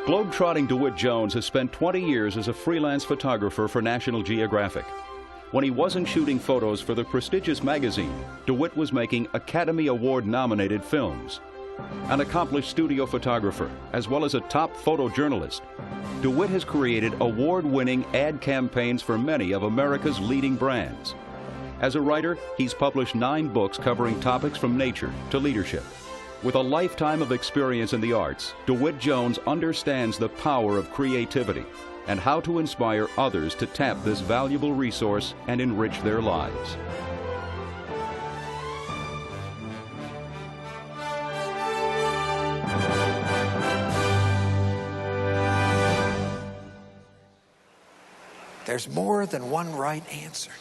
Globe-trotting Dewitt Jones has spent 20 years as a freelance photographer for National Geographic. When he wasn't shooting photos for the prestigious magazine, Dewitt was making Academy Award-nominated films. An accomplished studio photographer, as well as a top photojournalist, Dewitt has created award-winning ad campaigns for many of America's leading brands. As a writer, he's published 9 books covering topics from nature to leadership. With a lifetime of experience in the arts, Dewitt Jones understands the power of creativity and how to inspire others to tap this valuable resource and enrich their lives. There's more than one right answer.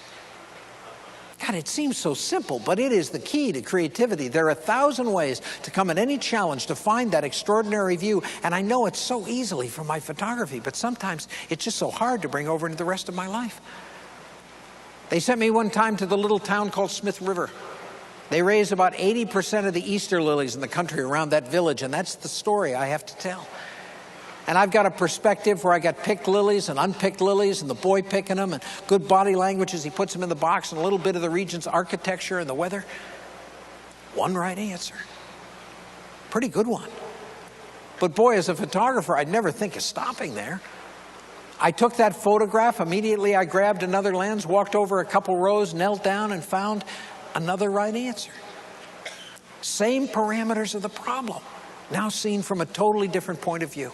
God, it seems so simple, but it is the key to creativity. There are 1,000 ways to come at any challenge to find that extraordinary view, and I know it so easily from my photography, but sometimes it's just so hard to bring over into the rest of my life. They sent me one time to the little town called Smith River. They raise about 80% of the Easter lilies in the country around that village, and that's the story I have to tell. And I've got a perspective where I got picked lilies and unpicked lilies and the boy picking them and good body language as he puts them in the box and a little bit of the region's architecture and the weather. One right answer. Pretty good one. But boy, as a photographer, I'd never think of stopping there. I took that photograph. Immediately I grabbed another lens, walked over a couple rows, knelt down and found another right answer. Same parameters of the problem, now seen from a totally different point of view.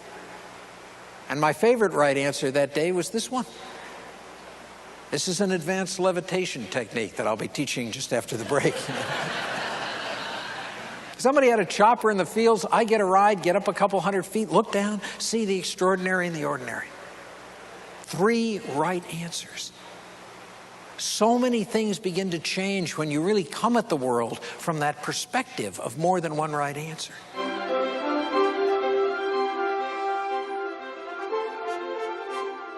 And my favorite right answer that day was this one. This is an advanced levitation technique that I'll be teaching just after the break. Somebody had a chopper in the fields. I get a ride, get up a couple hundred feet, look down, see the extraordinary and the ordinary. 3 right answers. So many things begin to change when you really come at the world from that perspective of more than one right answer.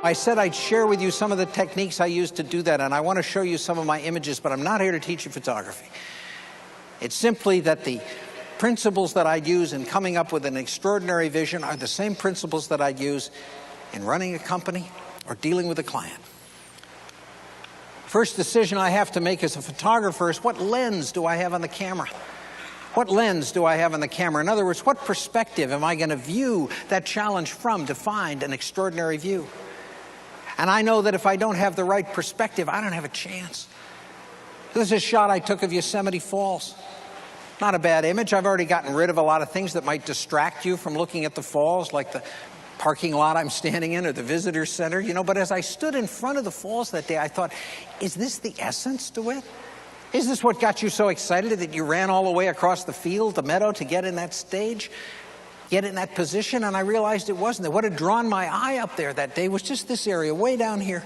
I said I'd share with you some of the techniques I use to do that, and I want to show you some of my images, but I'm not here to teach you photography. It's simply that the principles that I'd use in coming up with an extraordinary vision are the same principles that I'd use in running a company or dealing with a client. First decision I have to make as a photographer is, what lens do I have on the camera? What lens do I have on the camera? In other words, what perspective am I going to view that challenge from to find an extraordinary view? And I know that if I don't have the right perspective, I don't have a chance. This is a shot I took of Yosemite Falls. Not a bad image. I've already gotten rid of a lot of things that might distract you from looking at the falls, like the parking lot I'm standing in or the visitor center, you know. But as I stood in front of the falls that day, I thought, is this the essence to it? Is this what got you so excited that you ran all the way across the field, the meadow, to get in that stage? Get in that position? And I realized it wasn't. That what had drawn my eye up there that day was just this area way down here,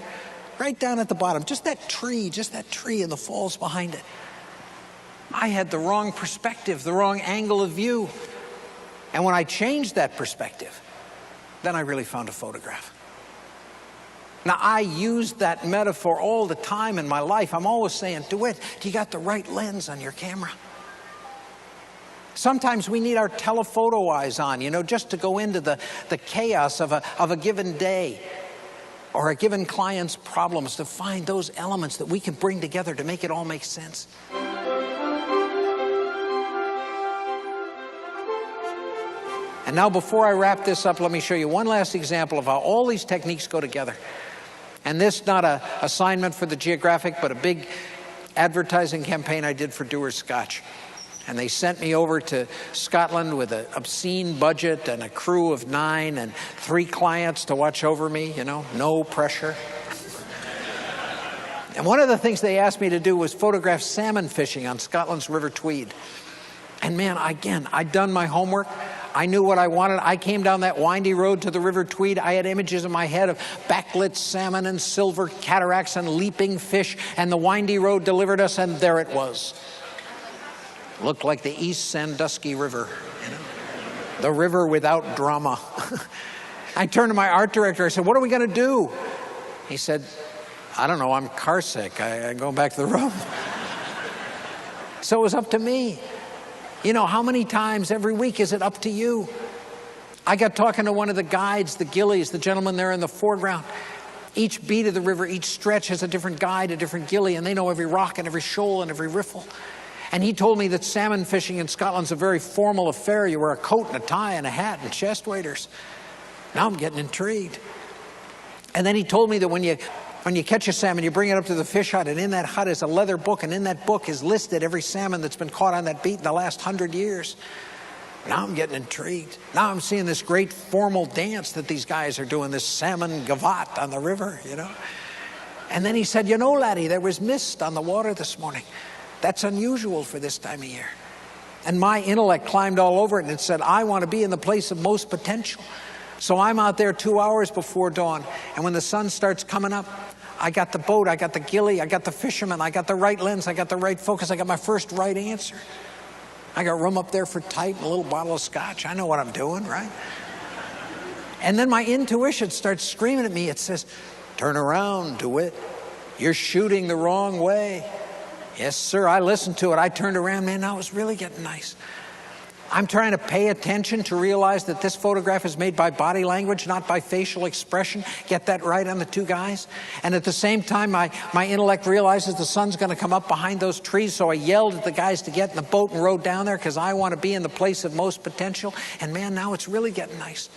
right down at the bottom, just that tree and the falls behind it. I had the wrong perspective, the wrong angle of view. And when I changed that perspective, then I really found a photograph. Now, I use that metaphor all the time in my life. I'm always saying, Dewitt, do you got the right lens on your camera? Sometimes we need our telephoto eyes on, you know, just to go into the chaos of a given day or a given client's problems, to find those elements that we can bring together to make it all make sense. And now, before I wrap this up, let me show you one last example of how all these techniques go together. And this, not an assignment for the Geographic, but a big advertising campaign I did for Dewar's Scotch. And they sent me over to Scotland with an obscene budget and a crew of 9 and 3 clients to watch over me, you know, no pressure. And one of the things they asked me to do was photograph salmon fishing on Scotland's River Tweed. And man, again, I'd done my homework. I knew what I wanted. I came down that windy road to the River Tweed. I had images in my head of backlit salmon and silver cataracts and leaping fish, and the windy road delivered us, and there it was. Looked like the East Sandusky River, you know, the river without drama. I turned to my art director. I said, what are we going to do? He said, I don't know, I'm car sick. I'm going back to the room. So it was up to me. You know, how many times every week is it up to you? I got talking to one of the guides, the gillies, the gentleman there in the foreground. Each beat of the river, each stretch has a different guide, a different gilly, and they know every rock and every shoal and every riffle. And he told me that salmon fishing in Scotland's a very formal affair. You wear a coat and a tie and a hat and chest waders. Now I'm getting intrigued. And then he told me that when you catch a salmon, you bring it up to the fish hut, and in that hut is a leather book, and in that book is listed every salmon that's been caught on that beat in the last 100 years. Now I'm getting intrigued. Now I'm seeing this great formal dance that these guys are doing, this salmon gavotte on the river, you know. And then he said, you know, laddie, there was mist on the water this morning. That's unusual for this time of year. And my intellect climbed all over it, and it said, I want to be in the place of most potential. So I'm out there 2 hours before dawn, and when the sun starts coming up, I got the boat, I got the gilly, I got the fisherman, I got the right lens, I got the right focus, I got my first right answer. I got room up there for type, a little bottle of scotch. I know what I'm doing, right? And then my intuition starts screaming at me. It says, turn around, Dewitt. You're shooting the wrong way. Yes, sir. I listened to it. I turned around. Man, now it was really getting nice. I'm trying to pay attention to realize that this photograph is made by body language, not by facial expression. Get that right on the two guys. And at the same time, my intellect realizes the sun's going to come up behind those trees, so I yelled at the guys to get in the boat and rowed down there because I want to be in the place of most potential. And man, now it's really getting nice.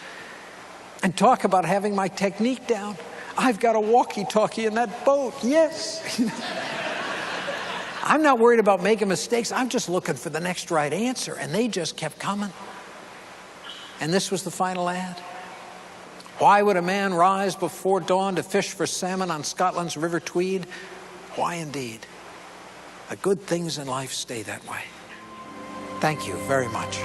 And talk about having my technique down. I've got a walkie-talkie in that boat. Yes. I'm not worried about making mistakes. I'm just looking for the next right answer. And they just kept coming. And this was the final ad. Why would a man rise before dawn to fish for salmon on Scotland's River Tweed? Why indeed? The good things in life stay that way. Thank you very much.